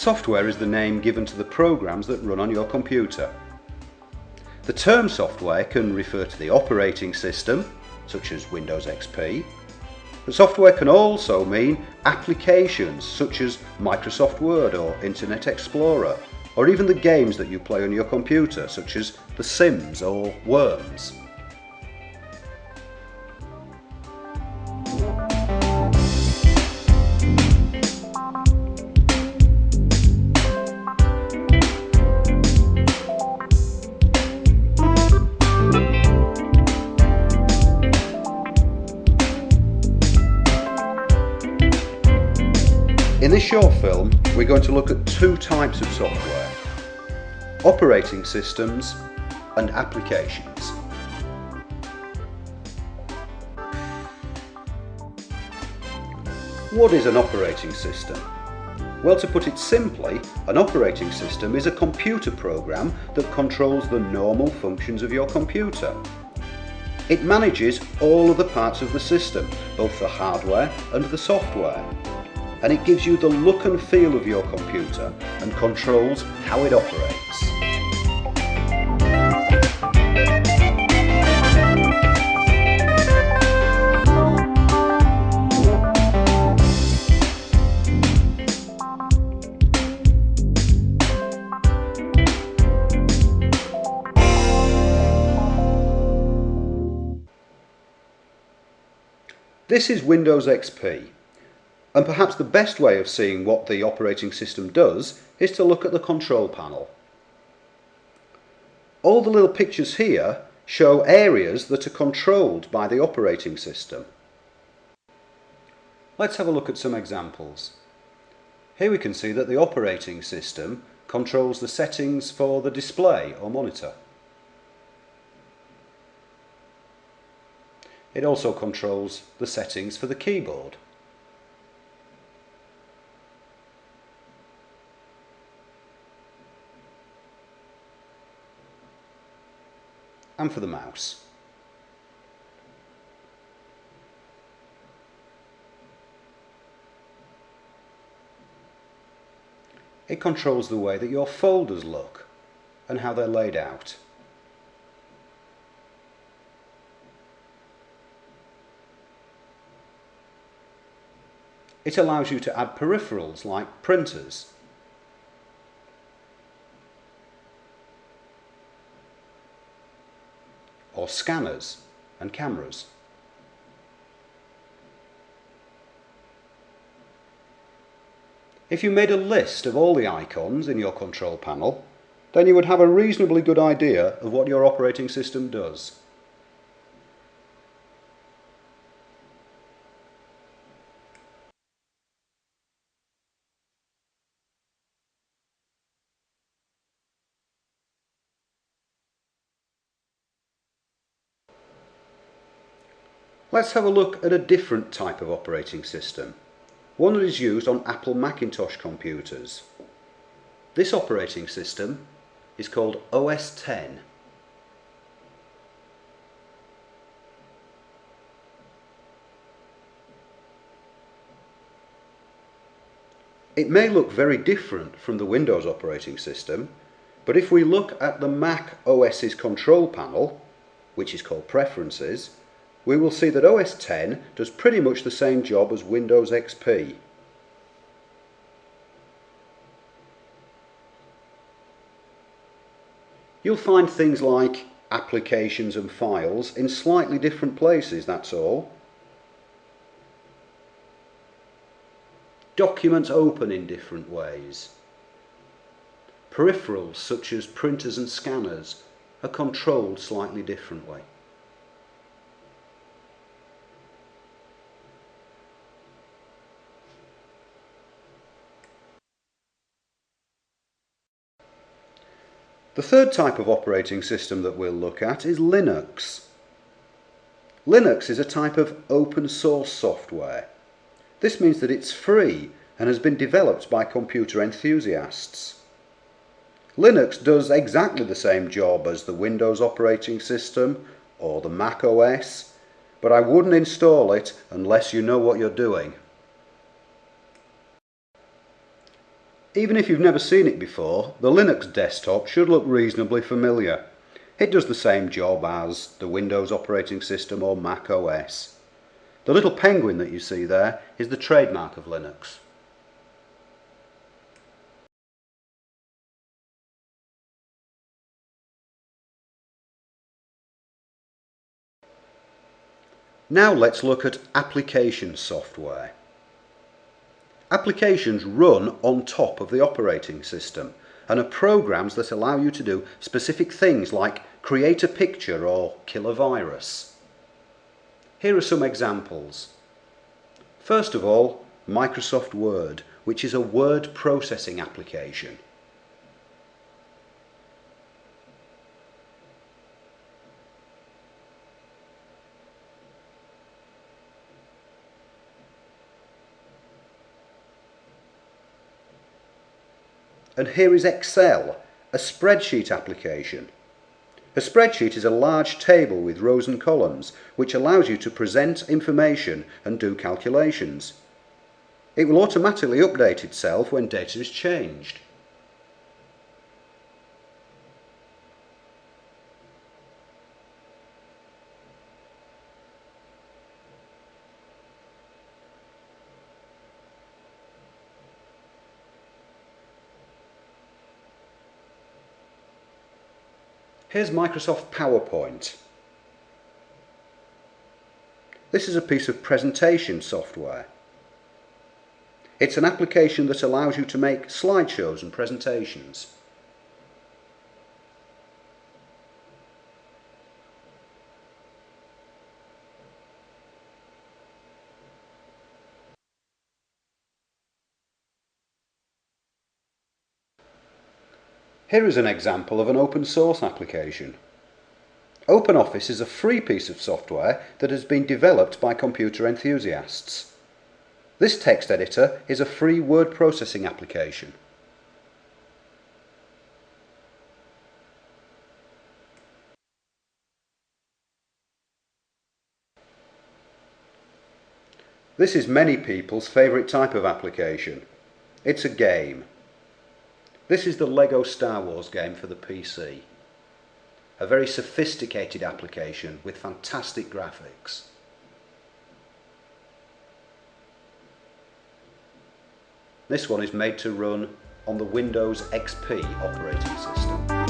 Software is the name given to the programs that run on your computer. The term software can refer to the operating system, such as Windows XP, but software can also mean applications such as Microsoft Word or Internet Explorer, or even the games that you play on your computer, such as The Sims or Worms. In this short film, we're going to look at two types of software: operating systems and applications. What is an operating system? Well, to put it simply, an operating system is a computer program that controls the normal functions of your computer. It manages all of the parts of the system, both the hardware and the software. And it gives you the look and feel of your computer and controls how it operates. This is Windows XP. And perhaps the best way of seeing what the operating system does is to look at the control panel. All the little pictures here show areas that are controlled by the operating system. Let's have a look at some examples. Here we can see that the operating system controls the settings for the display or monitor. It also controls the settings for the keyboard. And for the mouse. It controls the way that your folders look and how they're laid out. It allows you to add peripherals like printers, or scanners and cameras. If you made a list of all the icons in your control panel, then you would have a reasonably good idea of what your operating system does. Let's have a look at a different type of operating system, one that is used on Apple Macintosh computers. This operating system is called OS X. It may look very different from the Windows operating system, but if we look at the Mac OS's control panel, which is called Preferences, we will see that OS X does pretty much the same job as Windows XP. You'll find things like applications and files in slightly different places, that's all. Documents open in different ways. Peripherals such as printers and scanners are controlled slightly differently. The third type of operating system that we'll look at is Linux. Linux is a type of open source software. This means that it's free and has been developed by computer enthusiasts. Linux does exactly the same job as the Windows operating system or the Mac OS, but I wouldn't install it unless you know what you're doing. Even if you've never seen it before, the Linux desktop should look reasonably familiar. It does the same job as the Windows operating system or Mac OS. The little penguin that you see there is the trademark of Linux. Now let's look at application software. Applications run on top of the operating system and are programs that allow you to do specific things like create a picture or kill a virus. Here are some examples. First of all, Microsoft Word, which is a word processing application. And here is Excel, a spreadsheet application. A spreadsheet is a large table with rows and columns, which allows you to present information and do calculations. It will automatically update itself when data is changed. Here's Microsoft PowerPoint. This is a piece of presentation software. It's an application that allows you to make slideshows and presentations. Here is an example of an open source application. OpenOffice is a free piece of software that has been developed by computer enthusiasts. This text editor is a free word processing application. This is many people's favourite type of application. It's a game. This is the Lego Star Wars game for the PC. A very sophisticated application with fantastic graphics. This one is made to run on the Windows XP operating system.